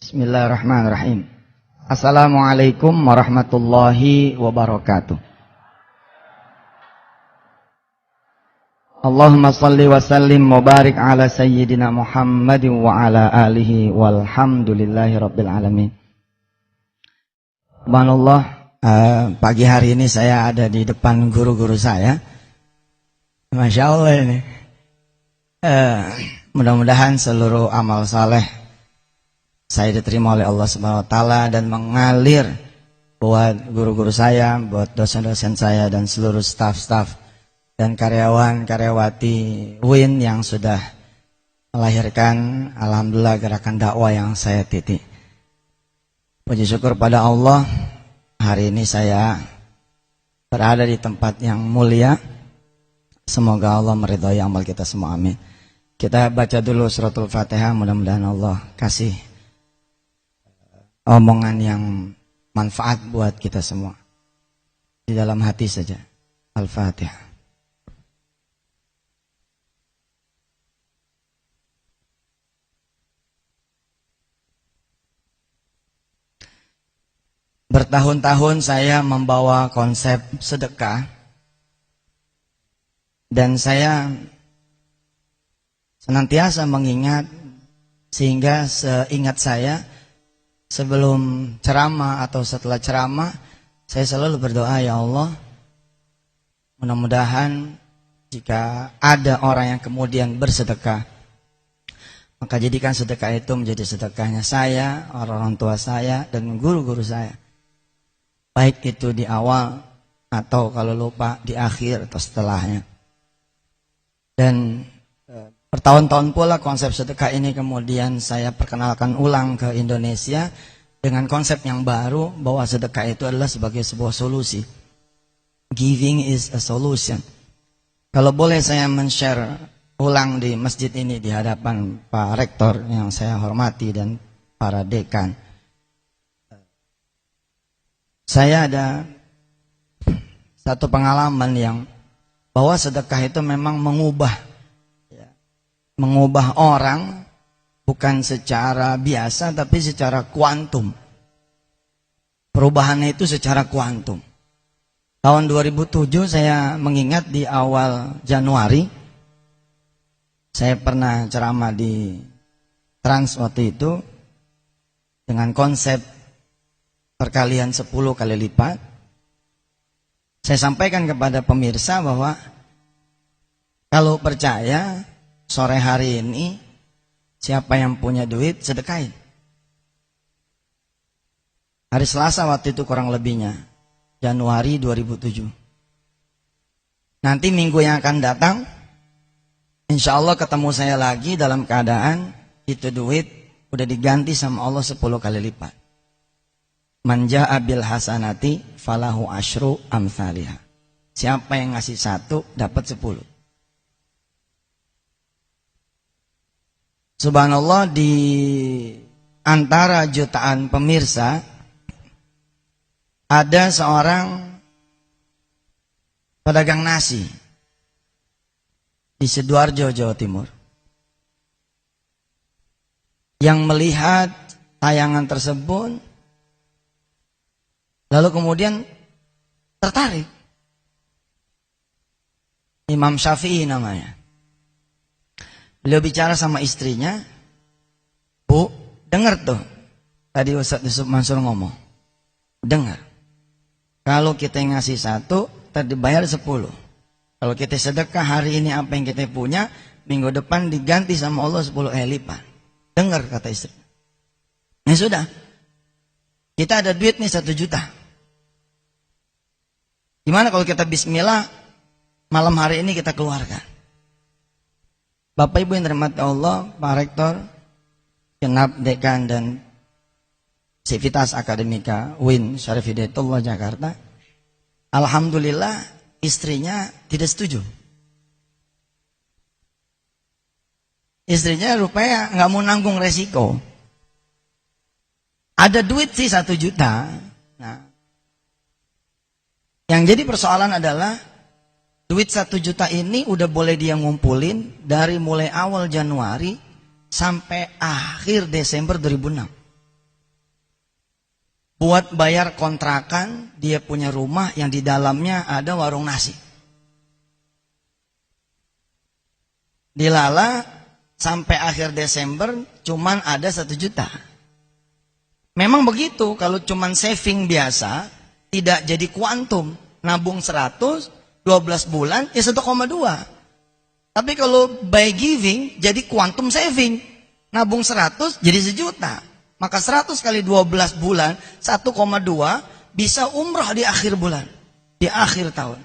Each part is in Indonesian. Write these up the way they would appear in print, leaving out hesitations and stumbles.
Bismillahirrahmanirrahim. Assalamualaikum warahmatullahi wabarakatuh. Allahumma salli wa sallim wa barik ala sayyidina Muhammadin wa ala alihi walhamdulillahi rabbil alamin. Subhanallah, pagi hari ini saya ada di depan guru-guru saya. Masya Allah ini. Mudah-mudahan seluruh amal saleh saya diterima oleh Allah Subhanahu wa taala dan mengalir buat guru-guru saya, buat dosen-dosen saya dan seluruh staf-staf dan karyawan-karyawati UIN yang sudah melahirkan alhamdulillah gerakan dakwah yang saya titik. Puji syukur pada Allah, hari ini saya berada di tempat yang mulia. Semoga Allah meridhai amal kita semua, amin. Kita baca dulu suratul Fatihah, mudah-mudahan Allah kasih omongan yang manfaat buat kita semua. Di dalam hati saja. Al-Fatihah. Bertahun-tahun saya membawa konsep sedekah. Dan saya senantiasa mengingat, sehingga seingat saya sebelum ceramah atau setelah ceramah, saya selalu berdoa, ya Allah, mudah-mudahan jika ada orang yang kemudian bersedekah, maka jadikan sedekah itu menjadi sedekahnya saya, orang-orang tua saya, dan guru-guru saya. Baik itu di awal atau kalau lupa di akhir atau setelahnya. Dan bertahun-tahun pula konsep sedekah ini kemudian saya perkenalkan ulang ke Indonesia dengan konsep yang baru bahwa sedekah itu adalah sebagai sebuah solusi. Giving is a solution. Kalau boleh saya men-share ulang di masjid ini di hadapan Pak Rektor yang saya hormati dan para dekan. Saya ada satu pengalaman yang bahwa sedekah itu memang mengubah orang bukan secara biasa tapi secara kuantum. Perubahannya itu secara kuantum. Tahun 2007 saya mengingat di awal Januari saya pernah ceramah di Trans waktu itu dengan konsep perkalian 10 kali lipat. Saya sampaikan kepada pemirsa bahwa kalau percaya sore hari ini siapa yang punya duit sedekahin. Hari Selasa waktu itu kurang lebihnya Januari 2007. Nanti minggu yang akan datang insya Allah ketemu saya lagi dalam keadaan itu duit udah diganti sama Allah 10 kali lipat. Man jaa bil hasanati falahu asyru amsalihha. Siapa yang ngasih 1 dapat 10. Subhanallah, di antara jutaan pemirsa ada seorang pedagang nasi di Sidoarjo, Jawa Timur, yang melihat tayangan tersebut lalu kemudian tertarik. Imam Syafi'i namanya. Beliau bicara sama istrinya, Bu, dengar tuh. Tadi Ustaz Yusuf Mansur ngomong. Dengar. Kalau kita ngasih 1, tadi bayar 10. Kalau kita sedekah hari ini apa yang kita punya, minggu depan diganti sama Allah 10 kali lipat. Dengar kata istri. Ya sudah. Kita ada duit nih 1 juta. Gimana kalau kita bismillah malam hari ini kita keluarkan? Bapak Ibu yang dirahmati Allah, Pak Rektor, genap dekan dan Sivitas Akademika UIN Syarif Hidayatullah Jakarta. Alhamdulillah istrinya tidak setuju. Istrinya rupanya nggak mau nanggung resiko. Ada duit sih 1 juta. Nah, yang jadi persoalan adalah duit 1 juta ini udah boleh dia ngumpulin dari mulai awal Januari sampai akhir Desember 2006. buat bayar kontrakan, dia punya rumah yang di dalamnya ada warung nasi. Dilala sampai akhir Desember cuman ada 1 juta. Memang begitu, kalau cuman saving biasa tidak jadi kuantum. Nabung 100, 12 bulan ya 1,2. Tapi kalau by giving jadi kuantum saving. Nabung 100 jadi 1 juta. Maka 100 kali 12 bulan 1,2 bisa umrah di akhir bulan, di akhir tahun.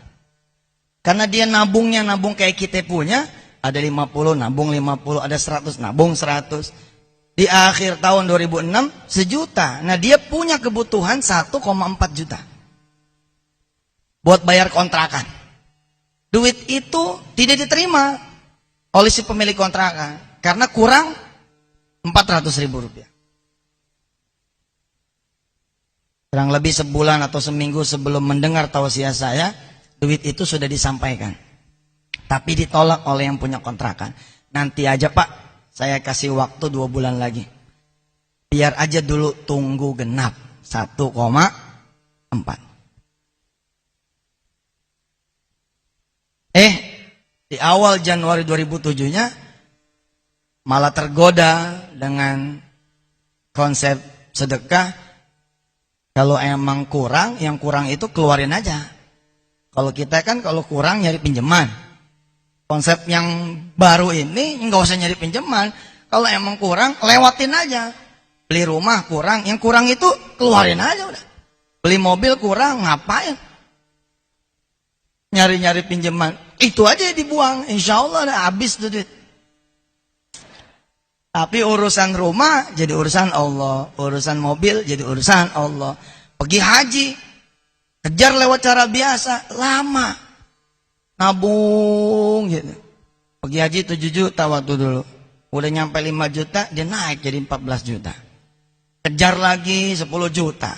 Karena dia nabung kayak kita punya, ada 50 nabung 50, ada 100 nabung 100. Di akhir tahun 2006 1 juta. Nah, dia punya kebutuhan 1,4 juta buat bayar kontrakan. Duit itu tidak diterima oleh si pemilik kontrakan karena kurang 400.000 rupiah. Kurang lebih sebulan atau seminggu sebelum mendengar tausiah saya, duit itu sudah disampaikan. Tapi ditolak oleh yang punya kontrakan. Nanti aja Pak, saya kasih waktu 2 bulan lagi. Biar aja dulu tunggu genap 1,4. Di awal Januari 2007-nya malah tergoda dengan konsep sedekah. Kalau emang kurang, yang kurang itu keluarin aja. Kalau kita kan kalau kurang nyari pinjaman. Konsep yang baru ini nggak usah nyari pinjaman. Kalau emang kurang, lewatin aja. Beli rumah kurang, yang kurang itu keluarin aja udah. Beli mobil kurang, ngapain? Nyari-nyari pinjaman, itu aja dibuang. Insya Allah udah habis tuh duit. Tapi urusan rumah jadi urusan Allah, urusan mobil jadi urusan Allah. Pergi haji, kejar lewat cara biasa, lama. Nabung gitu. Pergi haji 7 juta waktu dulu. Udah nyampe 5 juta, dia naik jadi 14 juta. Kejar lagi 10 juta.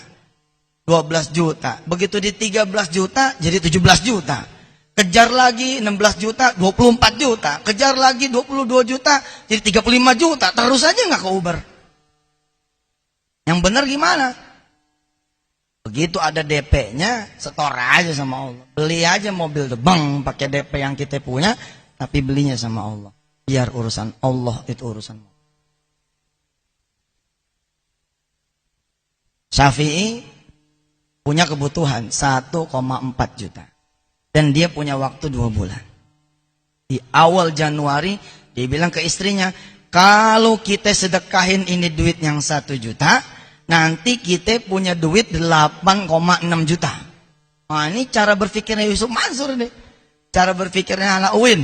12 juta. Begitu di 13 juta, jadi 17 juta. Kejar lagi 16 juta, 24 juta. Kejar lagi 22 juta, jadi 35 juta. Terus aja nggak ke Uber. Yang benar gimana? Begitu ada DP-nya, setor aja sama Allah. Beli aja mobil debang pakai DP yang kita punya, tapi belinya sama Allah. Biar urusan Allah itu urusan Allah. Syafi'i punya kebutuhan 1,4 juta. Dan dia punya waktu 2 bulan. Di awal Januari, dia bilang ke istrinya, kalau kita sedekahin ini duit yang 1 juta, nanti kita punya duit 8,6 juta. Nah, ini cara berpikirnya Yusuf Mansur nih. Cara berpikirnya anak Uin.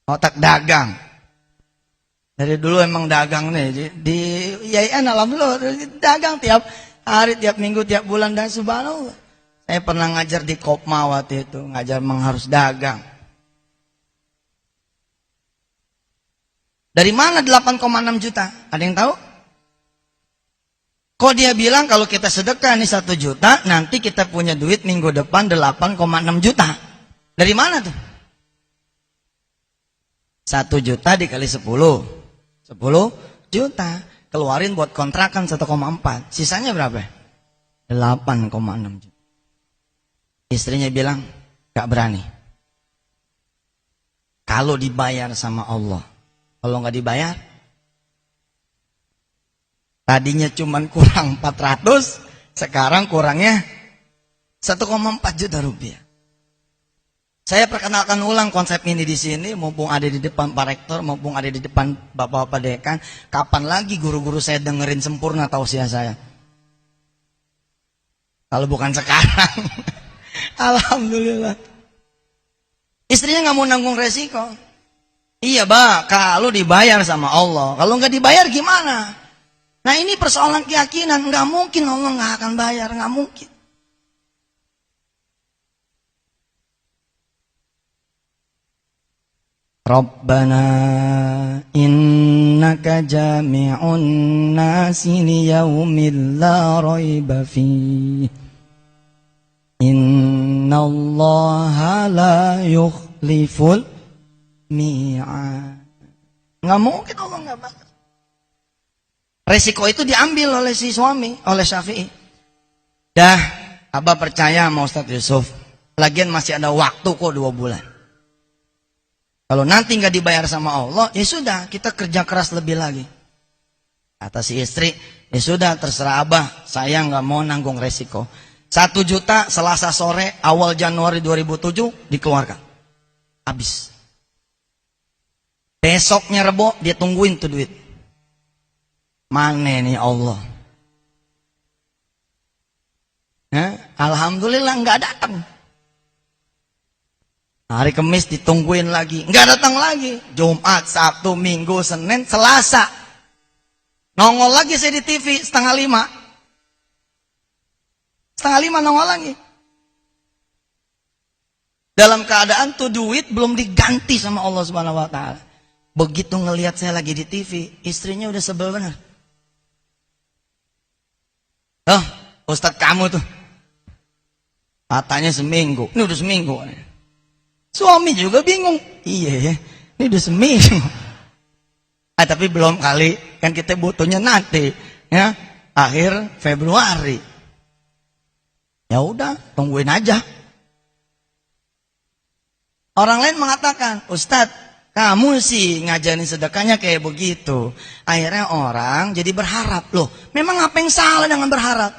Otak dagang. Dari dulu emang dagang nih. Di IAIN alhamdulillah dagang tiap hari, tiap minggu, tiap bulan, dan subhanallah. Saya pernah ngajar di Kopma waktu itu, ngajar memang harus dagang. Dari mana 8,6 juta? Ada yang tahu? Kok dia bilang kalau kita sedekah nih 1 juta, nanti kita punya duit minggu depan 8,6 juta. Dari mana tuh? 1 juta dikali 10. 10 juta. Keluarin buat kontrakan 1,4. Sisanya berapa? 8,6 juta. Istrinya bilang, gak berani. Kalau dibayar sama Allah. Kalau gak dibayar, tadinya cuman kurang 400, sekarang kurangnya 1,4 juta rupiah. Saya perkenalkan ulang konsep ini di sini, mumpung ada di depan Pak Rektor, mumpung ada di depan Bapak-Bapak Dekan. Kapan lagi guru-guru saya dengerin sempurna tausiah saya? Kalau bukan sekarang. Alhamdulillah. Istrinya nggak mau nanggung resiko. Iya Pak, kalau dibayar sama Allah. Kalau nggak dibayar gimana? Nah ini persoalan keyakinan. Nggak mungkin Allah nggak akan bayar, nggak mungkin. Rabbana innaka jami'un nasi liyaumin la raiba fih. Innallaha la yukhliful mi'ad. Nggak mungkin Allah nggak bakal. Resiko itu diambil oleh si suami, oleh Syafi'i. Dah, Abah percaya sama Ustaz Yusuf. Lagian masih ada waktu kok 2 bulan. Kalau nanti nggak dibayar sama Allah, ya sudah, kita kerja keras lebih lagi. Kata si istri, ya sudah terserah Abah, saya nggak mau nanggung resiko. 1 juta Selasa sore awal Januari 2007 dikeluarkan. Habis. Besoknya Rebo dia tungguin tuh duit. Mana nih Allah? Alhamdulillah nggak datang. Hari Kamis ditungguin lagi, nggak datang lagi. Jumat, Sabtu, Minggu, Senin, Selasa. Nongol lagi saya di TV 4:30. 4:30 nongol lagi. Dalam keadaan tuh duit belum diganti sama Allah Subhanahu wa taala. Begitu ngelihat saya lagi di TV, istrinya udah sebel benar. Oh, Ustadz kamu tuh. Katanya seminggu. Ini udah seminggu. Suami juga bingung. Iya ya, ini udah seminggu. Tapi belum kali. Kan kita butuhnya nanti. Ya, akhir Februari. Ya udah, tungguin aja. Orang lain mengatakan, Ustadz, kamu sih ngajarin sedekahnya kayak begitu. Akhirnya orang jadi berharap. Loh, memang apa yang salah dengan berharap?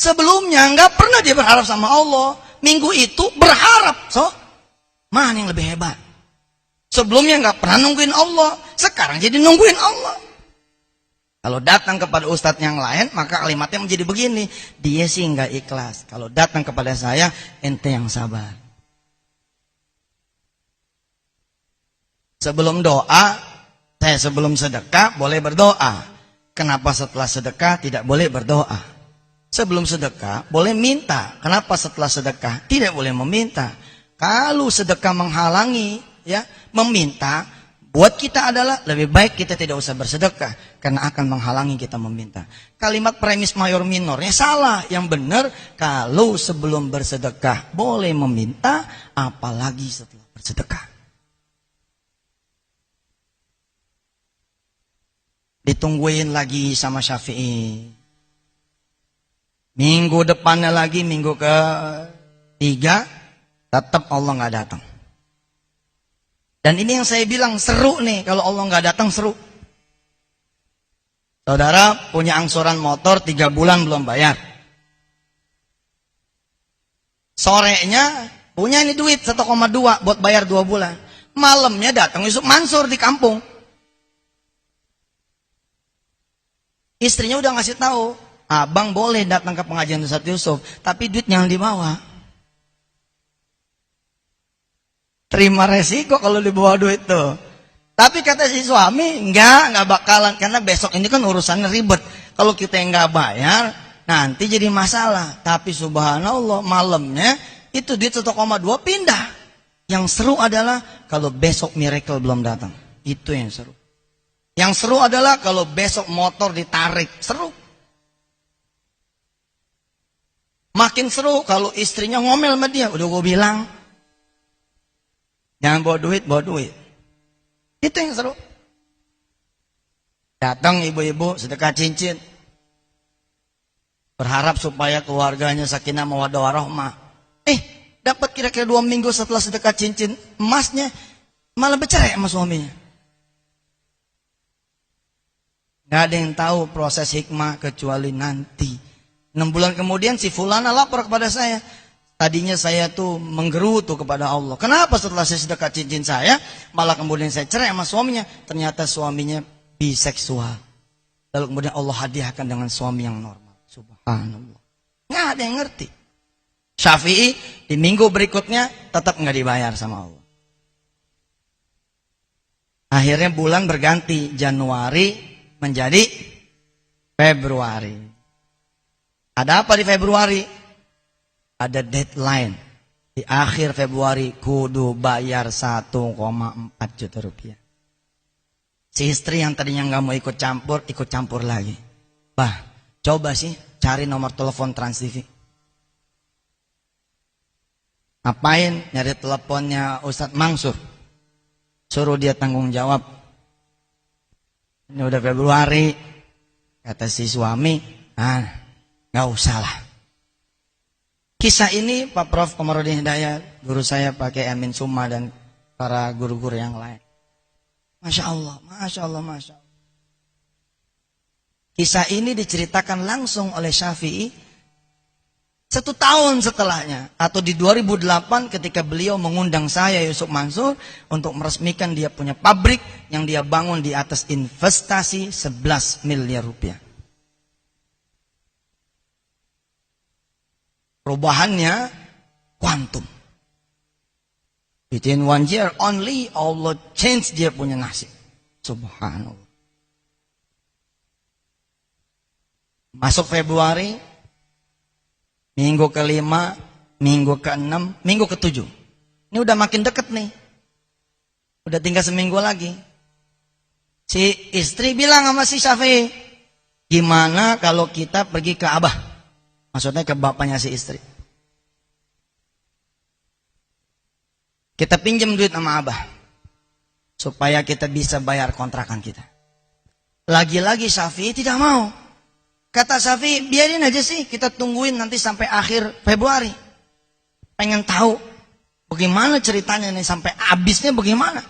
Sebelumnya nggak pernah dia berharap sama Allah. Minggu itu berharap. So, mana yang lebih hebat? Sebelumnya nggak pernah nungguin Allah. Sekarang jadi nungguin Allah. Kalau datang kepada ustadz yang lain, maka kalimatnya menjadi begini. Dia sih nggak ikhlas. Kalau datang kepada saya, ente yang sabar. Sebelum doa, sebelum sedekah boleh berdoa. Kenapa setelah sedekah tidak boleh berdoa? Sebelum sedekah boleh minta. Kenapa setelah sedekah tidak boleh meminta? Kalau sedekah menghalangi, ya, meminta, buat kita adalah lebih baik kita tidak usah bersedekah karena akan menghalangi kita meminta. Kalimat premis mayor minornya salah. Yang benar kalau sebelum bersedekah boleh meminta, apalagi setelah bersedekah. Ditungguin lagi sama Syafi'i. Minggu depannya lagi, minggu ke-3, tetap Allah nggak datang. Dan ini yang saya bilang seru nih, kalau Allah nggak datang seru. Saudara punya angsuran motor 3 bulan belum bayar. Sorenya punya ini duit 1,2 buat bayar 2 bulan. Malamnya datang Yusuf Mansur di kampung. Istrinya udah ngasih tahu, abang boleh datang ke pengajian Ustadz Yusuf, tapi duit yang dibawa. Terima resiko kalau dibawa duit tuh. Tapi kata si suami, nggak bakalan, karena besok ini kan urusannya ribet. Kalau kita yang nggak bayar, nanti jadi masalah. Tapi subhanallah, malamnya itu duit 1,2 pindah. Yang seru adalah kalau besok miracle belum datang. Itu yang seru. Yang seru adalah kalau besok motor ditarik. Seru. Makin seru kalau istrinya ngomel sama dia. Udah gue bilang, jangan bawa duit. Itu yang seru. Datang ibu-ibu sedekah cincin. Berharap supaya keluarganya sakinah mawaddah warahmah. Dapat kira-kira 2 minggu setelah sedekah cincin emasnya, malah bercerai sama suaminya. Gak ada yang tahu proses hikmah kecuali nanti. 6 bulan kemudian si fulana lapor kepada saya. Tadinya saya tuh menggerutu kepada Allah. Kenapa setelah saya sedekah cincin saya, malah kemudian saya cerai sama suaminya? Ternyata suaminya biseksual. Lalu kemudian Allah hadiahkan dengan suami yang normal. Subhanallah. Gak ada yang ngerti. Syafi'i di minggu berikutnya tetap gak dibayar sama Allah. Akhirnya bulan berganti. Januari menjadi Februari. Ada apa di Februari? Ada deadline. Di akhir Februari kudu bayar 1,4 juta rupiah. Si istri yang tadinya nggak mau ikut campur lagi. Bah, coba sih cari nomor telepon Trans TV. Ngapain nyari teleponnya Ustadz Mansur? Suruh dia tanggung jawab. Ini udah Februari, Kata si suami, nggak usah lah. Kisah ini Pak Prof. Komarudin Hidayat, guru saya pakai Amin Suma dan para guru-guru yang lain. Masya Allah, Masya Allah, Masya Allah. Kisah ini diceritakan langsung oleh Syafi'i 1 tahun setelahnya. Atau di 2008 ketika beliau mengundang saya Yusuf Mansur untuk meresmikan dia punya pabrik yang dia bangun di atas investasi 11 miliar rupiah. Perubahannya kuantum. Within 1 year only Allah change dia punya nasib. Subhanallah. Masuk Februari, minggu ke-5, minggu ke-6, minggu ke-7. Ini udah makin deket nih. Udah tinggal seminggu lagi. Si istri bilang sama si Syafi'i, gimana kalau kita pergi ke Abah? Maksudnya ke bapaknya si istri. Kita pinjam duit sama Abah. Supaya kita bisa bayar kontrakan kita. Lagi-lagi Syafi'i tidak mau. Kata Syafi'i, biarin aja sih. Kita tungguin nanti sampai akhir Februari. Pengen tahu bagaimana ceritanya nih. Sampai habisnya bagaimana.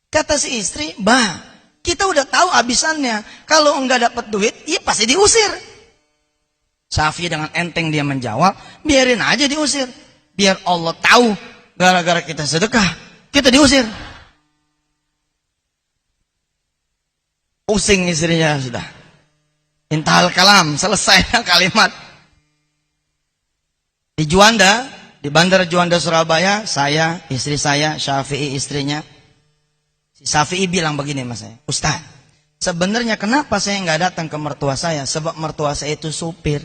Kata si istri, bah, kita udah tahu habisannya. Kalau enggak dapat duit, ya pasti diusir. Syafi'i dengan enteng dia menjawab, biarin aja diusir. Biar Allah tahu, gara-gara kita sedekah, kita diusir. Pusing istrinya sudah. Intahal kalam, selesai kalimat. Di Juanda, di Bandar Juanda Surabaya, saya, istri saya, Syafi'i istrinya. Si Syafi'i bilang begini mas saya, Ustaz, sebenarnya kenapa saya nggak datang ke mertua saya? Sebab mertua saya itu supir.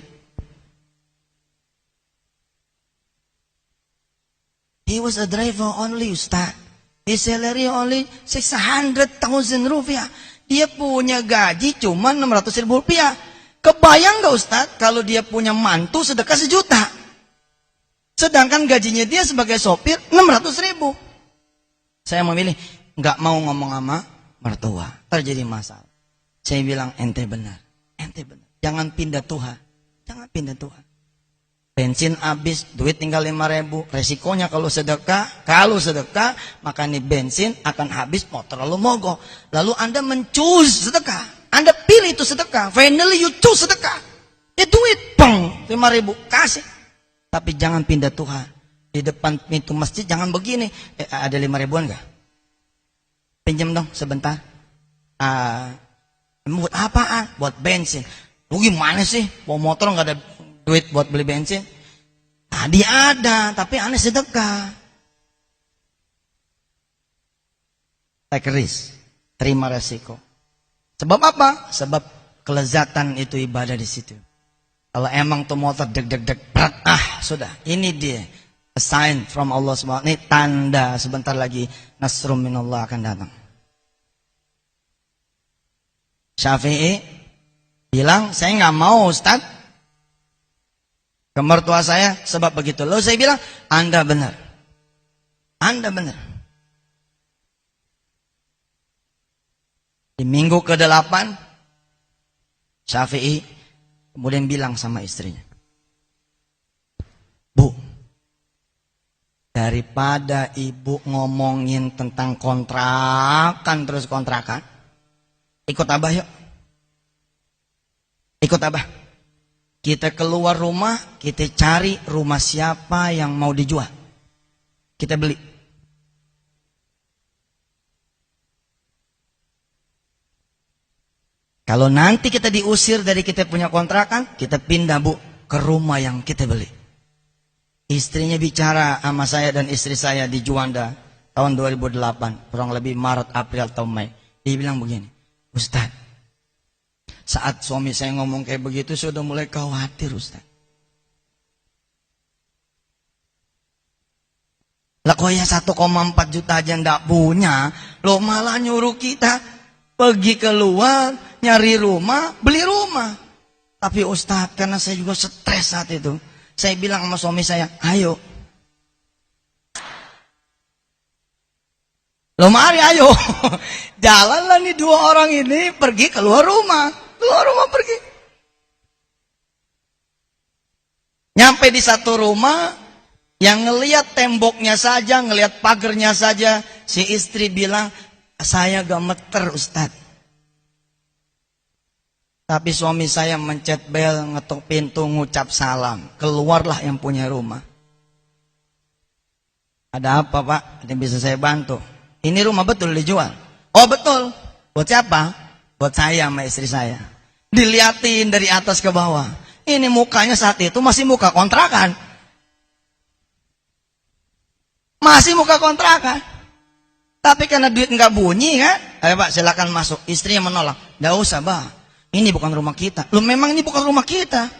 He was a driver only, Ustaz. His salary only 600,000 rupiah. Dia punya gaji cuma 600.000 rupiah. Kebayang nggak Ustaz kalau dia punya mantu sedekah 1 juta? Sedangkan gajinya dia sebagai sopir 600.000. Saya memilih nggak mau ngomong sama mertua, terjadi masalah. Saya bilang ente benar, jangan pindah Tuhan, jangan pindah Tuhan. Bensin habis, duit tinggal 5.000. Resikonya kalau sedekah maka nih bensin akan habis, motor lalu mogok. Lalu Anda mencus sedekah, Anda pilih itu sedekah, finally you choose sedekah. Ya duit, 5.000 kasih. Tapi jangan pindah Tuhan. Di depan pintu masjid jangan begini. Ada 5.000-an nggak? Pinjam dong sebentar. Buat apaan? Buat bensin. Lu gimana sih? Bawa motor nggak ada duit buat beli bensin? Tadi ada, tapi aneh sedekah. Take risk, terima resiko. Sebab apa? Sebab kelezatan itu ibadah di situ. Kalau emang tuh motor deg-deg-deg, sudah. Ini dia. A sign from Allah SWT. Ini tanda sebentar lagi nasrum minallah akan datang. Syafi'i bilang, saya nggak mau Ustaz ke mertua saya sebab begitu. Lalu saya bilang, Anda benar. Anda benar. Di minggu ke-8 Syafi'i kemudian bilang sama istrinya, Bu, daripada ibu ngomongin tentang kontrakan terus kontrakan, ikut Abah yuk. Ikut Abah. Kita keluar rumah, kita cari rumah siapa yang mau dijual. Kita beli. Kalau nanti kita diusir dari kita punya kontrakan, kita pindah Bu ke rumah yang kita beli. Istrinya bicara sama saya dan istri saya di Juanda tahun 2008, kurang lebih Maret, April atau Mei. Dia bilang begini, Ustaz, saat suami saya ngomong kayak begitu, saya sudah mulai khawatir Ustaz. Lah kok ya 1,4 juta aja ndak punya, lo malah nyuruh kita pergi keluar, nyari rumah, beli rumah. Tapi Ustaz, karena saya juga stres saat itu, saya bilang sama suami saya, ayo. Loh mari ayo. Jalanlah nih dua orang ini pergi keluar rumah. Keluar rumah pergi. Nyampe di satu rumah, yang ngelihat temboknya saja, ngelihat pagernya saja, si istri bilang, saya gemeter Ustadz. Tapi suami saya mencet bel, ngetuk pintu, ngucap salam. Keluarlah yang punya rumah. Ada apa Pak? Yang bisa saya bantu? Ini rumah betul dijual? Oh betul. Buat siapa? Buat saya sama istri saya. Diliatin dari atas ke bawah. Ini mukanya saat itu masih muka kontrakan. Masih muka kontrakan. Tapi karena duit nggak bunyi kan? Ayo Pak silakan masuk. Istrinya menolak. Nggak usah Pak. Ini bukan rumah kita. Loh memang ini bukan rumah kita.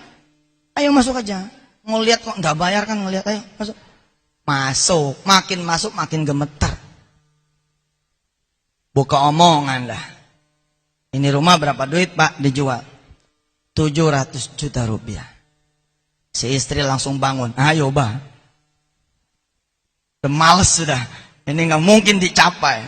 Ayo masuk aja. Mau lihat kok nggak bayar kan ngelihat. Ayo masuk. Masuk makin gemeter. Buka omongan lah. Ini rumah berapa duit Pak? Dijual 700 juta rupiah. Si istri langsung bangun. Ayo Bah. Udah males sudah. Ini nggak mungkin dicapai.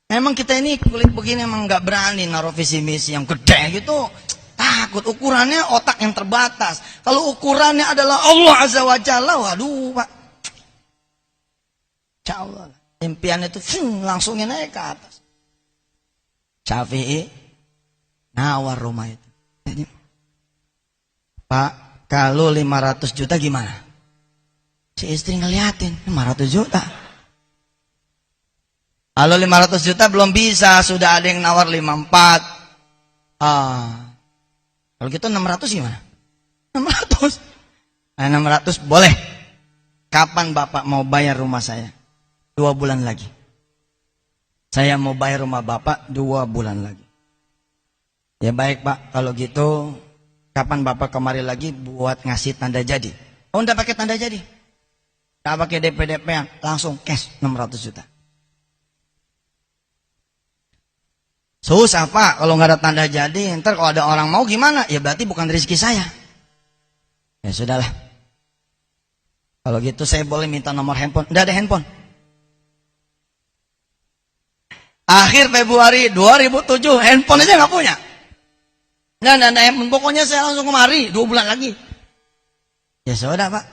Emang kita ini kulit begini emang nggak berani naruh visi misi yang gede gitu. Takut ukurannya otak yang terbatas. Kalau ukurannya adalah Allah Azza wa Jalla, waduh Pak. Insya Allah. Impian itu langsungnya naik ke atas. Syafi'i nawar rumah itu. Pak, kalau 500 juta gimana? Si istri ngeliatin, 500 juta. Kalau 500 juta belum bisa, sudah ada yang nawar 54. Kalau gitu 600 gimana? 600. Nah, 600 boleh. Kapan Bapak mau bayar rumah saya? 2 bulan lagi. Saya mau bayar rumah Bapak 2 bulan lagi. Ya baik Pak, kalau gitu kapan Bapak kemari lagi buat ngasih tanda jadi? Oh enggak pakai tanda jadi. Enggak pakai DP-DP-an, langsung cash 600 juta. Susah Pak, kalau nggak ada tanda jadi, ntar kalau ada orang mau gimana? Ya berarti bukan rezeki saya. Ya sudahlah. Kalau gitu saya boleh minta nomor handphone. Nggak ada handphone. Akhir Februari 2007, handphone aja nggak punya. Nggak ada handphone. Pokoknya saya langsung kemari 2 bulan lagi. Ya sudah Pak.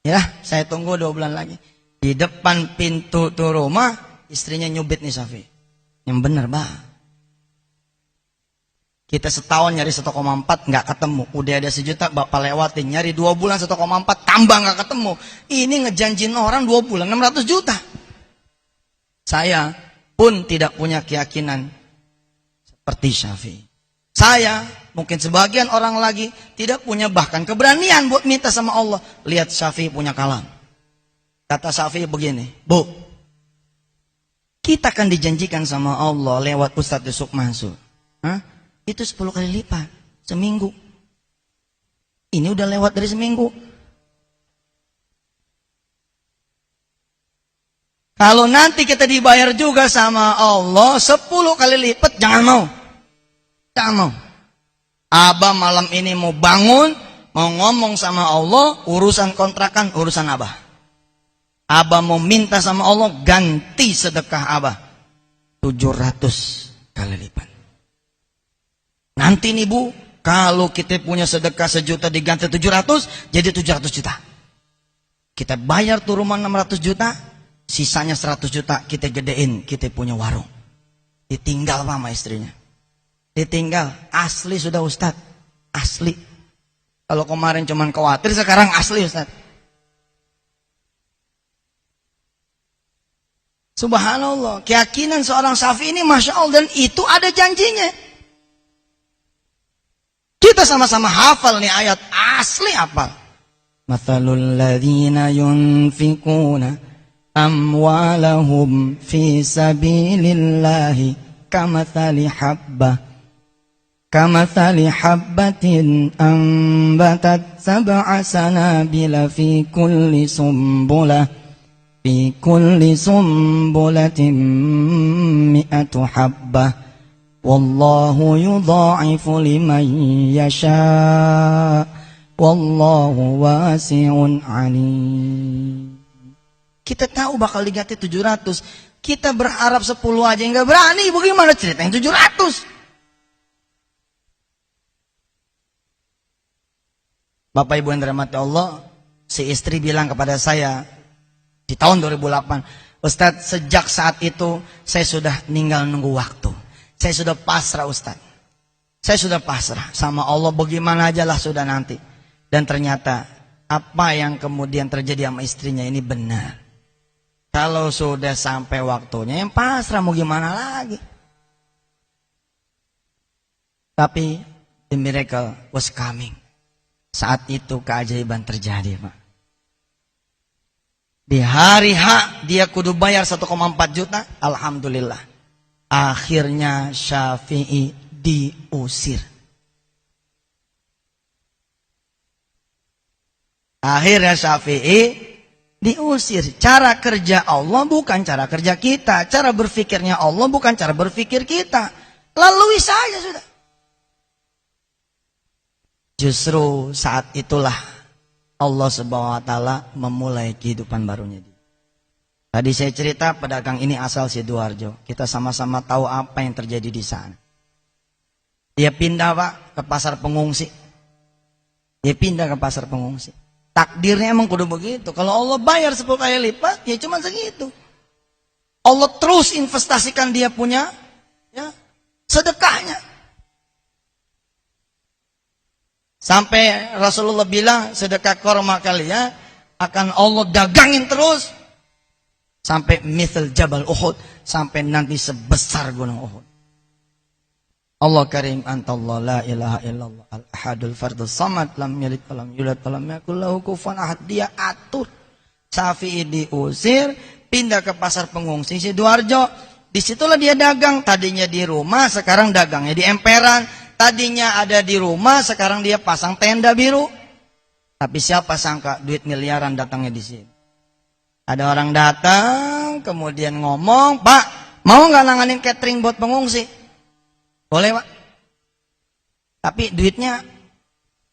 Ya saya tunggu 2 bulan lagi. Di depan pintu tuh rumah, istrinya nyubit nih Safi. Yang bener Pak. Kita setahun nyari 1,4 nggak ketemu. Udah ada 1 juta Bapak lewatin. Nyari 2 bulan 1,4 tambah nggak ketemu. Ini ngejanjin orang 2 bulan 600 juta. Saya pun tidak punya keyakinan seperti Syafi'i. Saya mungkin sebagian orang lagi tidak punya bahkan keberanian buat minta sama Allah. Lihat Syafi'i punya kalam. Kata Syafi'i begini, Bu, kita kan dijanjikan sama Allah lewat Ustadz Yusuf Mansur. Itu 10 kali lipat seminggu. Ini udah lewat dari seminggu. Kalau nanti kita dibayar juga sama Allah 10 kali lipat, jangan mau. Jangan mau. Abah malam ini mau bangun, mau ngomong sama Allah, urusan kontrakan, urusan Abah. Abah mau minta sama Allah, ganti sedekah Abah 700 kali lipat. Nanti nih Bu, kalau kita punya sedekah 1 juta diganti 700, jadi 700 juta. Kita bayar tuh rumah 600 juta, sisanya 100 juta kita gedein, kita punya warung. Ditinggal sama istrinya. Ditinggal, asli sudah Ustadz, asli. Kalau kemarin cuman khawatir, sekarang asli Ustadz. Subhanallah, keyakinan seorang Syafi'i ini Masya Allah, dan itu ada janjinya. Kita sama-sama hafal nih ayat, asli hafal. Mathalul ladzina yunfikuna amwalahum fi sabilillahi kamathali habbatin ambatat sab'a sanabila fi kulli sumbulatin mi'atu habbah. Wallahu yudha'ifu liman yasha' wallahu wasi'un alim. Kita tahu bakal diganti 700. Kita berharap 10 aja nggak berani. Bagaimana cerita yang 700? Bapak Ibu yang dirahmati Allah, si istri bilang kepada saya di tahun 2008, Ustadz, sejak saat itu saya sudah tinggal nunggu waktu. Saya sudah pasrah Ustadz. Saya sudah pasrah sama Allah, bagaimana aja lah sudah nanti. Dan ternyata apa yang kemudian terjadi sama istrinya ini benar. Kalau sudah sampai waktunya, yang pasrah mau gimana lagi. Tapi the miracle was coming. Saat itu keajaiban terjadi, Pak. Di hari H dia kudu bayar 1,4 juta. Alhamdulillah. Akhirnya Syafi'i diusir. Akhirnya Syafi'i diusir. Cara kerja Allah bukan cara kerja kita. Cara berfikirnya Allah bukan cara berfikir kita. Lalui saja sudah. Justru saat itulah Allah Subhanahu wa taala memulai kehidupan barunya dia. Tadi saya cerita pedagang ini asal Sidoarjo. Kita sama-sama tahu apa yang terjadi di sana. Dia pindah, Pak, ke pasar pengungsi. Dia pindah ke pasar pengungsi. Takdirnya emang kudu begitu. Kalau Allah bayar 10 kali lipat, ya cuma segitu. Allah terus investasikan dia punya sedekahnya. Sampai Rasulullah bilang sedekah korma kalian akan Allah dagangin terus. Sampai mithal Jabal Uhud. Sampai nanti sebesar gunung Uhud. Allah karim antallah la ilaha illallah al-ahadul fardus samad lam yalid walam yulad walam yakul lahu kufuwan ahad. Dia atur. Syafi'i diusir, pindah ke pasar pengungsi Sidoarjo. Disitulah dia dagang. Tadinya di rumah, sekarang dagangnya di emperan. Tadinya ada di rumah, sekarang dia pasang tenda biru. Tapi siapa sangka duit miliaran datangnya di sini. Ada orang datang, kemudian ngomong, Pak, mau nggak nanganin catering buat pengungsi? Boleh, Pak. Tapi duitnya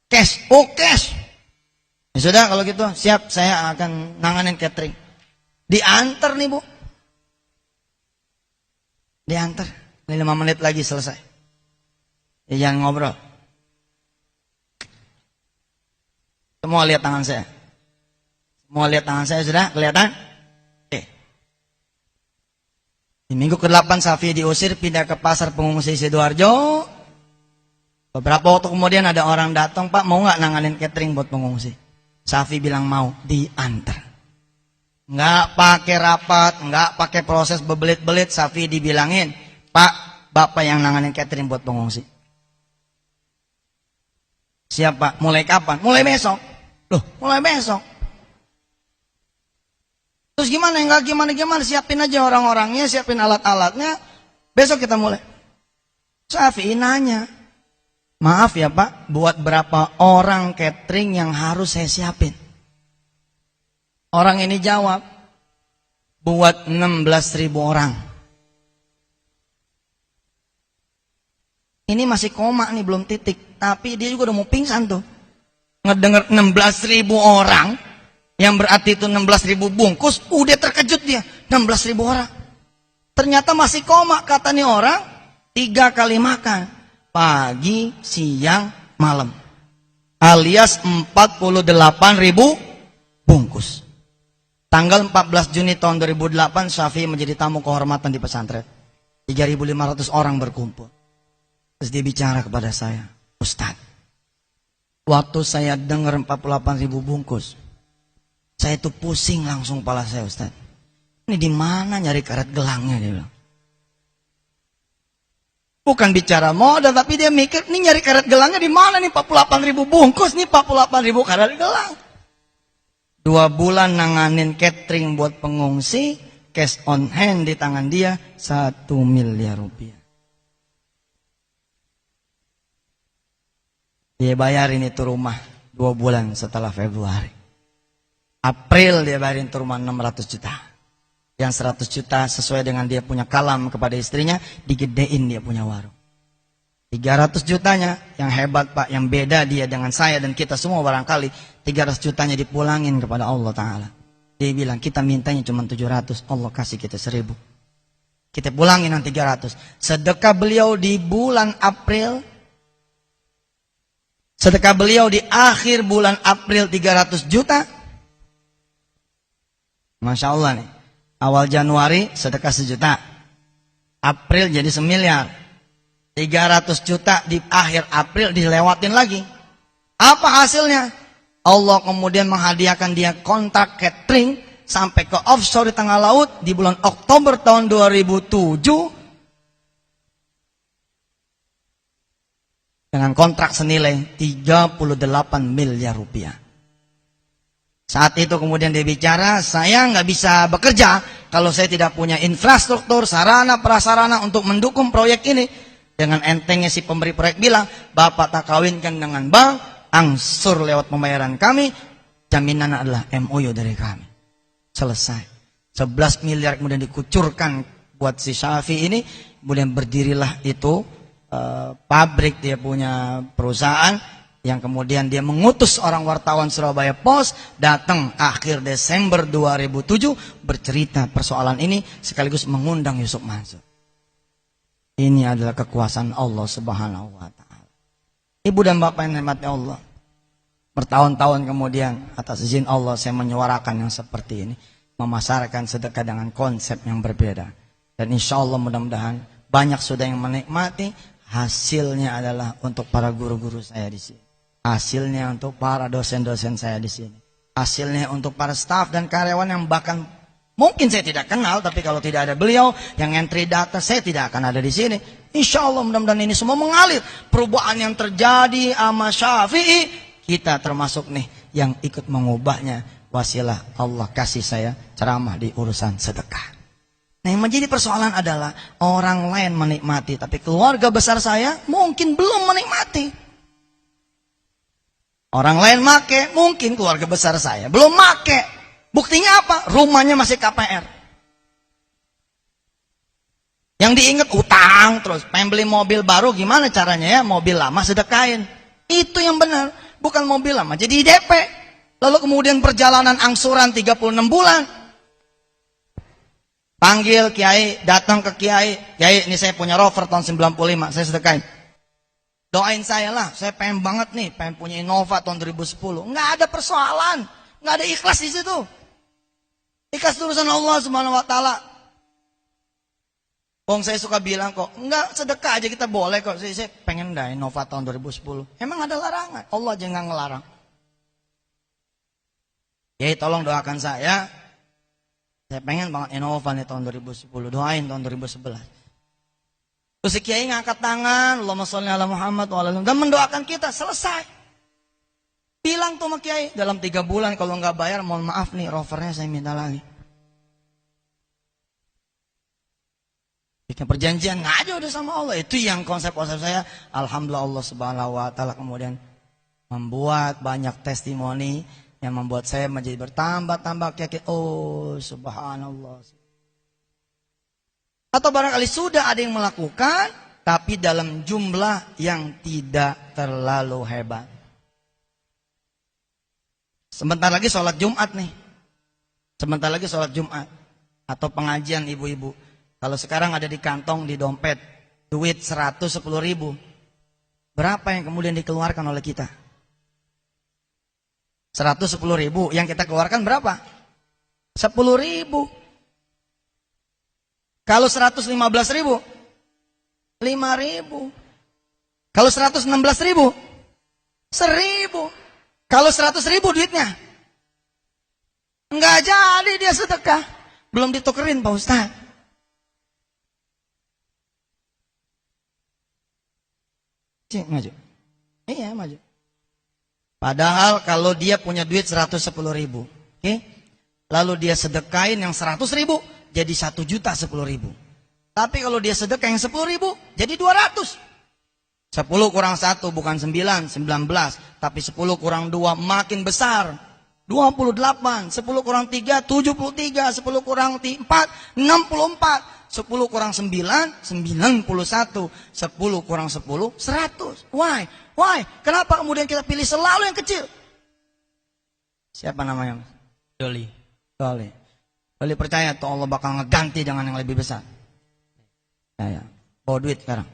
cash. Oh, cash. Ya sudah, kalau gitu siap, saya akan nanganin catering. Diantar nih, Bu. Diantar. Ini 5 menit lagi selesai. Ya, jangan ngobrol. Semua lihat tangan saya. Semua lihat tangan saya, sudah kelihatan? Oke. Di minggu ke-8 Syafi'i diusir, pindah ke pasar pengungsi Sidoarjo. Beberapa waktu kemudian ada orang datang, Pak, mau nggak nanganin catering buat pengungsi? Syafi'i bilang mau, diantar. Nggak pakai rapat, nggak pakai proses bebelit-belit. Syafi'i dibilangin, Pak, Bapak yang nanganin catering buat pengungsi. Siapa? Mulai kapan? Mulai besok. Loh, mulai besok. Terus gimana? Enggak gimana-gimana. Siapin aja orang-orangnya, siapin alat-alatnya. Besok kita mulai. Syafi'i nanya, maaf ya Pak, buat berapa orang catering yang harus saya siapin? Orang ini jawab, buat 16.000 orang. Ini masih koma nih, belum titik. Tapi dia juga udah mau pingsan tuh. Ngedenger 16.000 orang, yang berarti itu 16.000 bungkus, udah terkejut dia. 16.000 orang. Ternyata masih koma, kata nih orang, 3 kali makan. Pagi, siang, malam. Alias 48.000 bungkus. Tanggal 14 Juni tahun 2008, Syafi'i menjadi tamu kehormatan di pesantren. 3.500 orang berkumpul. Terus dia bicara kepada saya, Ustadz, waktu saya dengar 48.000 bungkus, saya tuh pusing langsung kepala saya, Ustadz. Ini di mana nyari karet gelangnya, dia bilang. Bukan bicara modal, tapi dia mikir, ini nyari karet gelangnya di mana nih? 48.000 bungkus, nih 48.000 karet gelang. 2 bulan nanganin catering buat pengungsi, cash on hand di tangan dia 1 miliar rupiah. Dia bayarin itu rumah 2 bulan setelah Februari. April dia bayarin itu rumah 600 juta. Yang 100 juta sesuai dengan dia punya kalam kepada istrinya, digedein dia punya warung. 300 jutanya yang hebat Pak, yang beda dia dengan saya dan kita semua barangkali, 300 jutanya dipulangin kepada Allah Ta'ala. Dia bilang, kita mintanya cuma 700, Allah kasih kita 1000. Kita pulangin yang 300. Sedekah beliau di bulan April, sedekah beliau di akhir bulan April 300 juta. Masya Allah nih. Awal Januari sedekah 1 juta. April jadi 1 miliar. 300 juta di akhir April dilewatin lagi. Apa hasilnya? Allah kemudian menghadiahkan dia kontrak catering sampai ke offshore di tengah laut di bulan Oktober tahun 2007 dengan kontrak senilai 38 miliar rupiah. Saat itu kemudian dia bicara, saya nggak bisa bekerja kalau saya tidak punya infrastruktur, sarana, prasarana untuk mendukung proyek ini. Dengan entengnya si pemberi proyek bilang, Bapak tak kawinkan dengan bank, angsur lewat pembayaran kami, jaminan adalah MOU dari kami. Selesai. 11 miliar kemudian dikucurkan buat si Syafi ini, kemudian berdirilah itu pabrik, dia punya perusahaan yang kemudian dia mengutus orang wartawan Surabaya Post datang akhir Desember 2007 bercerita persoalan ini sekaligus mengundang Yusuf Mansur. Ini adalah kekuasaan Allah Subhanahu wa taala. Ibu dan bapak yang dirahmati Allah, bertahun-tahun kemudian atas izin Allah saya menyuarakan yang seperti ini, memasarkan sedekah dengan konsep yang berbeda. Dan insya Allah mudah-mudahan banyak sudah yang menikmati. Hasilnya adalah untuk para guru-guru saya di sini. Hasilnya untuk para dosen-dosen saya di sini. Hasilnya untuk para staf dan karyawan yang bahkan mungkin saya tidak kenal, tapi kalau tidak ada beliau yang entry data, saya tidak akan ada di sini. Insya Allah mudah-mudahan ini semua mengalir. Perubahan yang terjadi sama Syafi'i, kita termasuk nih yang ikut mengubahnya. Wasilah Allah kasih saya ceramah di urusan sedekah. Nah, yang menjadi persoalan adalah orang lain menikmati, tapi keluarga besar saya mungkin belum menikmati. Orang lain make, mungkin keluarga besar saya belum make. Buktinya apa? Rumahnya masih KPR. Yang diingat utang terus, pengen beli mobil baru, gimana caranya ya? Mobil lama sedekahin. Itu yang benar, bukan mobil lama jadi DP. Lalu kemudian perjalanan angsuran 36 bulan. Panggil kiai, datang ke kiai, kiai ini saya punya Rover tahun 95, saya sedekahin. Doain saya lah, saya pengen banget nih, pengen punya Innova tahun 2010. Nggak ada persoalan, nggak ada ikhlas di situ. Ikhlas urusan Allah Subhanahu wa taala. Saya suka bilang kok, enggak sedekah aja kita boleh kok. Saya pengen dah Innova tahun 2010. Emang ada larangan? Allah aja nggak ngelarang. Kiai tolong doakan saya. Saya pengen banget Innova nih tahun 2010. Doain tahun 2011. Terus si kiai ngangkat tangan, Allahumma sholli ala Muhammad wa ala alihi, dan mendoakan kita, selesai. Bilang tuh sama kiai, dalam 3 bulan kalau nggak bayar, mohon maaf nih, rovernya saya minta lagi. Bikin perjanjian aja udah sama Allah. Itu yang konsep-konsep saya. Alhamdulillah Allah Subhanahu wa taala kemudian membuat banyak testimoni yang membuat saya menjadi bertambah-tambah yakin. Oh subhanallah. Atau barangkali sudah ada yang melakukan, tapi dalam jumlah yang tidak terlalu hebat. Sebentar lagi sholat Jumat nih. Sebentar lagi sholat Jumat. Atau pengajian ibu-ibu. Kalau sekarang ada di kantong, di dompet, duit 110.000. Berapa yang kemudian dikeluarkan oleh kita? 110.000, yang kita keluarkan berapa? 10.000. Kalau 115.000, 5.000. Kalau 116.000, 1.000. Kalau 100.000 duitnya, enggak jadi dia sedekah, belum ditukerin Pak Ustaz. Cik, maju. Iya maju. Padahal kalau dia punya duit 110.000, oke? Lalu dia sedekain yang 100.000, jadi 1.010.000. Tapi kalau dia sedekah yang 10.000, jadi 200. 10 kurang 1 bukan 9, 19. Tapi 10 kurang 2 makin besar. 28. 10 kurang 3, 73. 10 kurang 4, 64. 10 kurang 9, 91. 10 kurang 10, 100. Why? Why? Kenapa kemudian kita pilih selalu yang kecil? Siapa namanya? Doli. Doli. Doli percaya tuh Allah bakal ngeganti dengan yang lebih besar. Ya. Bawa duit sekarang.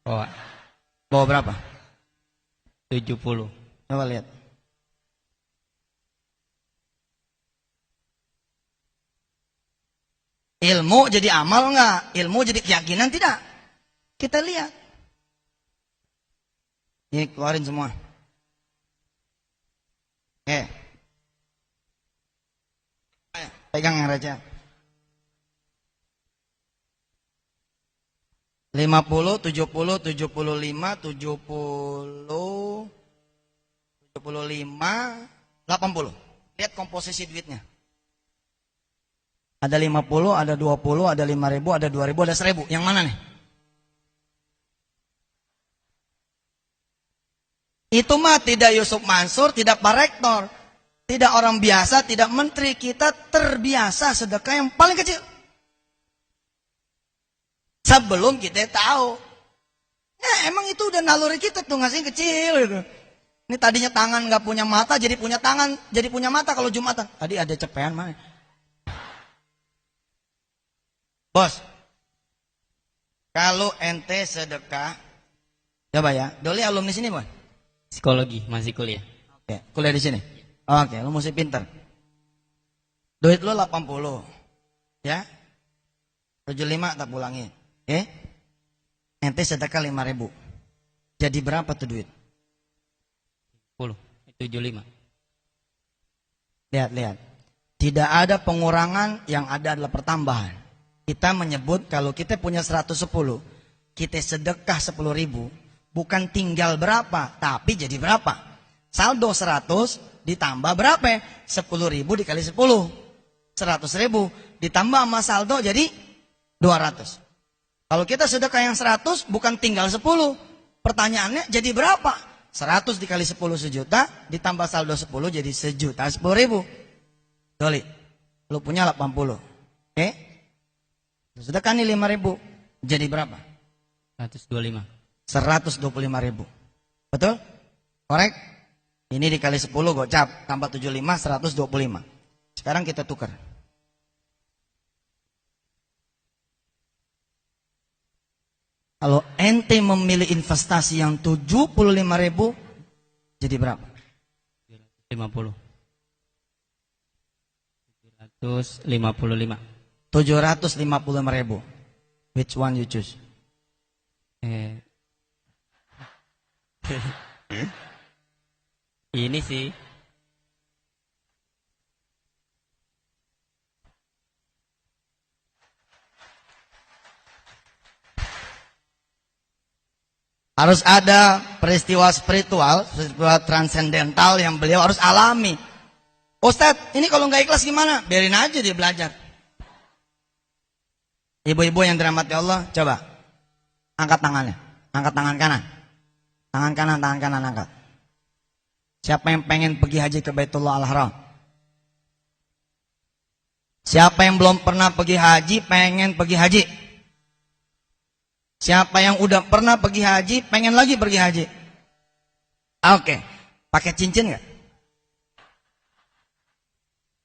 Bawa berapa? 70. Coba lihat. Ilmu jadi amal enggak? Ilmu jadi keyakinan tidak? Kita lihat. Ini keluarin semua. Pegang yang raja. 50, 70, 75, 70, 75, 80. Lihat komposisi duitnya. Ada 50, ada 20, ada 5.000, ada 2.000, ada 1.000. Yang mana nih? Itu mah tidak Yusuf Mansur, tidak Pak Rektor, tidak orang biasa, tidak menteri. Kita terbiasa sedekah yang paling kecil. Sebelum kita tahu. Ya emang itu udah naluri kita tuh ngasih kecil gitu. Ini tadinya tangan nggak punya mata jadi punya tangan, jadi punya mata kalau Jumatan. Tadi ada cepean mana? Bos. Kalau ente sedekah, coba ya. Doli alumni sini, Bos. Psikologi, masih kuliah. Oke, kuliah di sini. Oke, lu mesti pinter. Duit lu 80. Ya. 75 tak pulangin. Oke. Ente sedekah 5.000. Jadi berapa tuh duit? 10, 75. Lihat. Tidak ada pengurangan, yang ada adalah pertambahan. Kita menyebut kalau kita punya 110, kita sedekah 10.000, bukan tinggal berapa, tapi jadi berapa. Saldo 100 ditambah berapa? 10.000 dikali 10. 100.000 ditambah sama saldo jadi 200. Kalau kita sedekah yang 100 bukan tinggal 10. Pertanyaannya jadi berapa? 100 dikali 10 sejuta ditambah saldo 10 jadi 1.010.000. Doli, lu punya 80. Oke? Sedekah nih 5.000. Jadi berapa? 125. 125.000. Betul? Korek? Ini dikali 10 gocap tambah 75 125. Sekarang kita tukar. Kalau ente memilih investasi yang 75.000, jadi berapa? 50. 755. 755.000. Which one you choose? Ini sih. Harus ada peristiwa spiritual, peristiwa transendental yang beliau harus alami. Ustadz, ini kalau nggak ikhlas gimana? Biarin aja dia belajar. Ibu-ibu yang dirahmati Allah, coba angkat tangannya, angkat tangan kanan, tangan kanan angkat. Siapa yang pengen pergi haji ke Baitullah Al-Haram? Siapa yang belum pernah pergi haji, pengen pergi haji? Siapa yang udah pernah pergi haji, pengen lagi pergi haji? Oke. Pakai cincin nggak?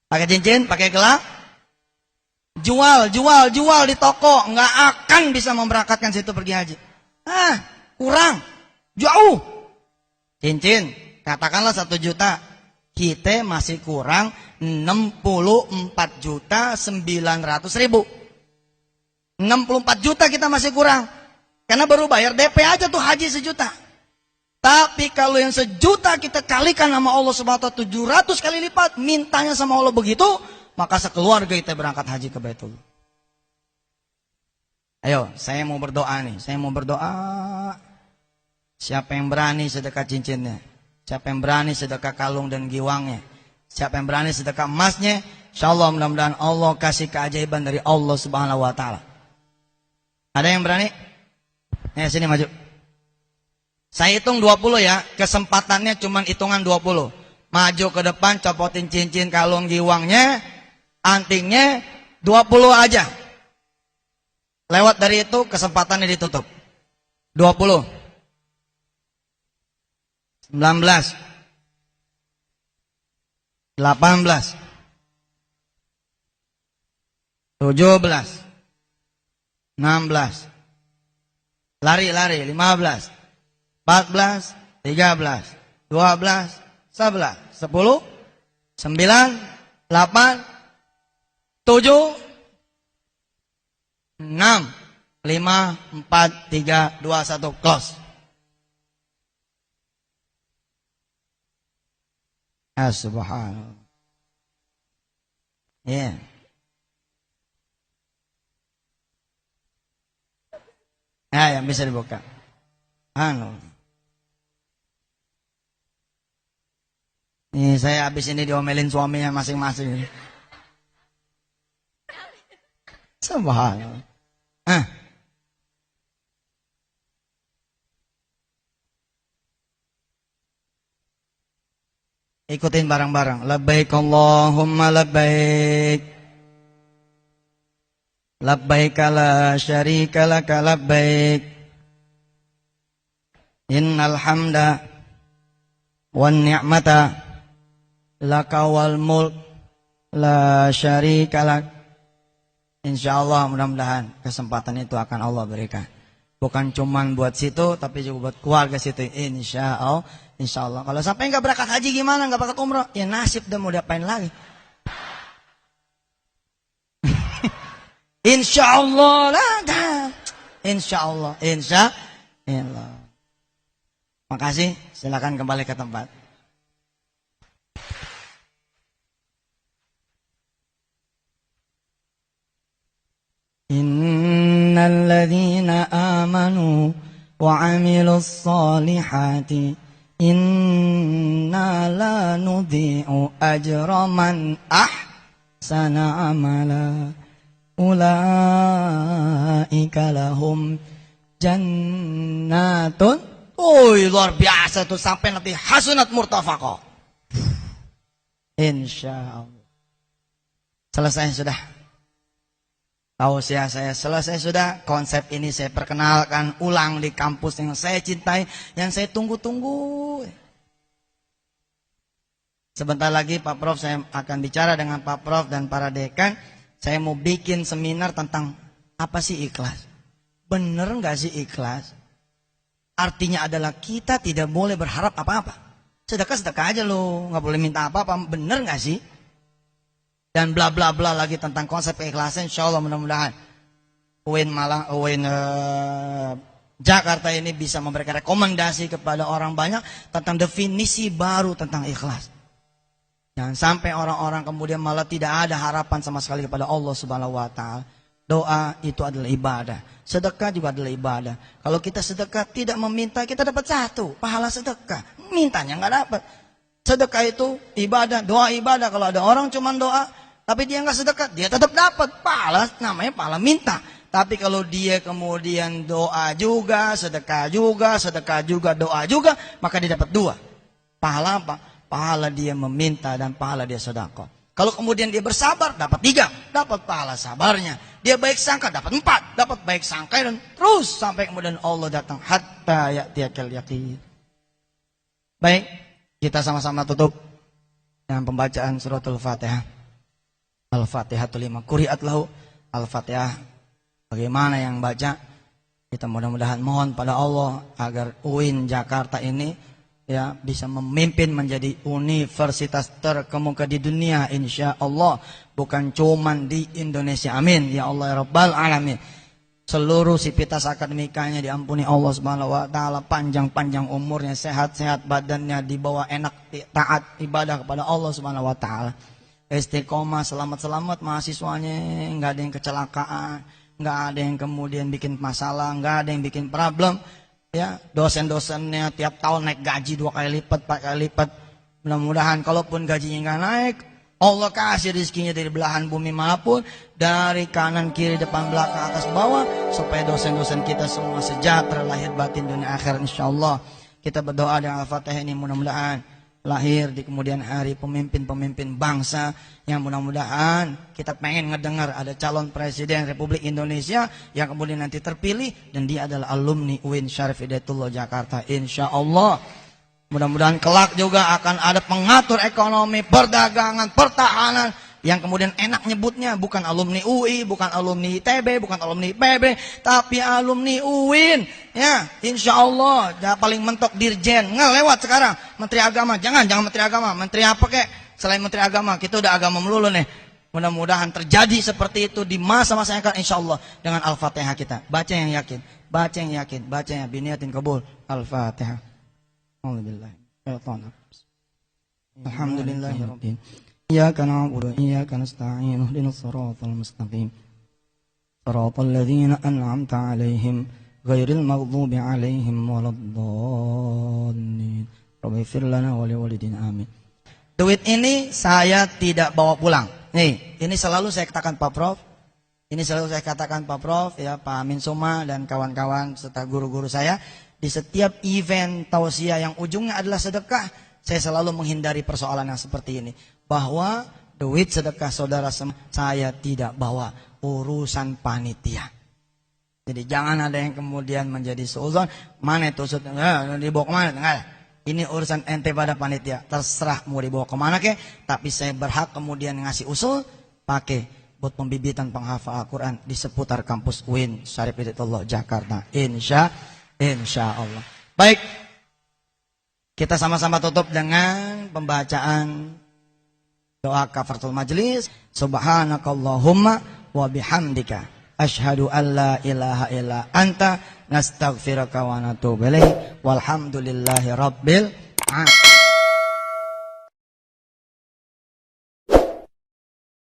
Pakai cincin, pakai gelang? Jual di toko, nggak akan bisa memberangkatkan situ pergi haji. Kurang, jauh. Cincin, katakanlah 1 juta, kita masih kurang 64.900.000. 64 juta kita masih kurang. Karena baru bayar DP aja tuh haji 1 juta. Tapi kalau yang 1 juta kita kalikan sama Allah Subhanahu wa ta'ala 700 kali lipat, mintanya sama Allah begitu, maka sekeluarga kita berangkat haji ke Baitullah. Ayo, saya mau berdoa nih, saya mau berdoa. Siapa yang berani sedekah cincinnya? Siapa yang berani sedekah kalung dan giwangnya? Siapa yang berani sedekah emasnya? Insyaallah mudah-mudahan Allah kasih keajaiban dari Allah Subhanahu wa ta'ala. Ada yang berani? Sini maju. Saya hitung 20 ya. Kesempatannya cuma hitungan 20. Maju ke depan, copotin cincin kalung giwangnya, antingnya 20 aja. Lewat dari itu kesempatannya ditutup. 20. 19. 18. 17, 16, lari, 15, 14, 13, 12, 11, 10, 9, 8, 7, 6, 5, 4, 3, 2, 1, close. Subhanallah. Ya. Yang bisa dibuka. Ini saya habis ini diomelin suaminya masing-masing. Subhanallah. Ikutin bareng-bareng. Labbaik Allahumma labbaik. Labbaik la syarika laka labbaik. Innal hamda wan ni'mata laka wal mulk la syarika lak. Insyaallah mudah-mudahan kesempatan itu akan Allah berikan. Bukan cuman buat situ tapi juga buat keluarga situ. Insyaallah. Kalau sampai nggak berangkat haji gimana? Nggak berangkat umrah? Ya nasib dah, mau diapain lagi? Insyaallah lah. Insyaallah. Makasih. Silakan kembali ke tempat. Innal ladzina amanu wa 'amilus solihati inna la nudhi'u ajra man ahsana amala ulaika lahum jannatun. Luar biasa tuh, sampai nanti hasunat murtafaqah. Insyaallah. Selesai sudah. Tausiah saya selesai sudah. Konsep ini saya perkenalkan ulang di kampus yang saya cintai, yang saya tunggu-tunggu. Sebentar lagi Pak Prof, saya akan bicara dengan Pak Prof dan para dekan. Saya mau bikin seminar tentang apa sih ikhlas. Bener gak sih ikhlas? Artinya adalah kita tidak boleh berharap apa-apa. Sedekah-sedekah aja loh, gak boleh minta apa-apa. Bener gak sih? Dan bla bla bla lagi tentang konsep keikhlasan. Insyaallah mudah-mudahan UIN Jakarta ini bisa memberikan rekomendasi kepada orang banyak tentang definisi baru tentang ikhlas. Jangan sampai orang-orang kemudian malah tidak ada harapan sama sekali kepada Allah Subhanahu wa taala. Doa itu adalah ibadah. Sedekah juga adalah ibadah. Kalau kita sedekah tidak meminta, kita dapat 1 pahala sedekah. Mintanya nggak dapat. Sedekah itu ibadah, doa ibadah. Kalau ada orang cuma doa tapi dia nggak sedekah, dia tetap dapat pahala, namanya pahala minta. Tapi kalau dia kemudian doa juga, sedekah juga, doa juga, maka dia dapat 2. Pahala apa? Pahala dia meminta dan pahala dia sedekah. Kalau kemudian dia bersabar, dapat 3, dapat pahala sabarnya. Dia baik sangka, dapat 4, dapat baik sangka, dan terus sampai kemudian Allah datang. Hatta ya'tiyakal yaqin. Baik, kita sama-sama tutup dengan pembacaan suratul Fatihah. Al-Fatihatul 5 quri'at lahu. Al-Fatihah, bagaimana yang baca? Kita mudah-mudahan mohon pada Allah agar UIN Jakarta ini ya bisa memimpin menjadi universitas terkemuka di dunia insyaallah, bukan cuman di Indonesia. Amin ya Allah ya rabbal alamin. Seluruh sivitas akademikanya diampuni Allah Subhanahu wa taala, panjang-panjang umurnya, sehat-sehat badannya, dibawa enak taat ibadah kepada Allah Subhanahu wa taala. Istiqomah, selamat-selamat mahasiswanya, nggak ada yang kecelakaan, nggak ada yang kemudian bikin masalah, nggak ada yang bikin problem. Ya, dosen-dosennya tiap tahun naik gaji 2 kali lipat, 4 kali lipat. Mudah-mudahan kalaupun gajinya nggak naik, Allah kasih rezekinya dari belahan bumi manapun, dari kanan, kiri, depan, belakang, atas, bawah, supaya dosen-dosen kita semua sejahtera lahir batin dunia akhirat insyaallah. Kita berdoa dengan Al-Fatihah ini mudah-mudahan lahir di kemudian hari pemimpin-pemimpin bangsa yang mudah-mudahan kita pengen ngedengar ada calon presiden Republik Indonesia yang kemudian nanti terpilih dan dia adalah alumni UIN Syarif Hidayatullah Jakarta insyaallah. Mudah-mudahan kelak juga akan ada pengatur ekonomi, perdagangan, pertahanan yang kemudian enak nyebutnya bukan alumni UI, bukan alumni ITB, bukan alumni PB, tapi alumni UIN. Ya, insya Allah paling mentok dirjen. Nggak lewat sekarang Menteri Agama. Jangan Menteri Agama. Menteri apa kek? Selain Menteri Agama, kita udah agama melulu nih. Mudah-mudahan terjadi seperti itu di masa-masa yang akan, insya Allah dengan Al-Fatihah kita. Baca yang yakin, baca yang yakin, baca yang biniatin kabul. Al-Fatihah. Alhamdulillah. Alhamdulillahirabbil alamin. إياك نعبد وإياك نستعين اهدنا الصراط المستقيم صراط الذين أنعمت عليهم غير المغضوب عليهم ولا الضالين رب اغفر لنا ولوالدينا آمين. Duit ini saya tidak bawa pulang. Nih, ini selalu saya katakan Pak Prof. Ini selalu saya katakan Pak Prof, ya Pak Amin Suma dan kawan-kawan serta guru-guru saya. Di setiap event tausiah yang ujungnya adalah sedekah, saya selalu menghindari persoalan yang seperti ini. Bahwa duit sedekah saudara saya tidak bawa, urusan panitia. Jadi jangan ada yang kemudian menjadi seuzon, mana itu dibawa kemana? Enggak. Ini urusan ente pada panitia. Terserah mau dibawa kemana ke, tapi saya berhak kemudian ngasih usul pakai buat pembibitan penghafal Al-Quran di seputar kampus UIN Syarif Hidayatullah Jakarta. Insya Allah. Baik, kita sama-sama tutup dengan pembacaan doa kafaratul majlis. Subhanakallahumma wa bihamdika asyhadu an la ilaha illa anta nastaghfiruka wa natubu ilaik walhamdulillahi rabbil alamin.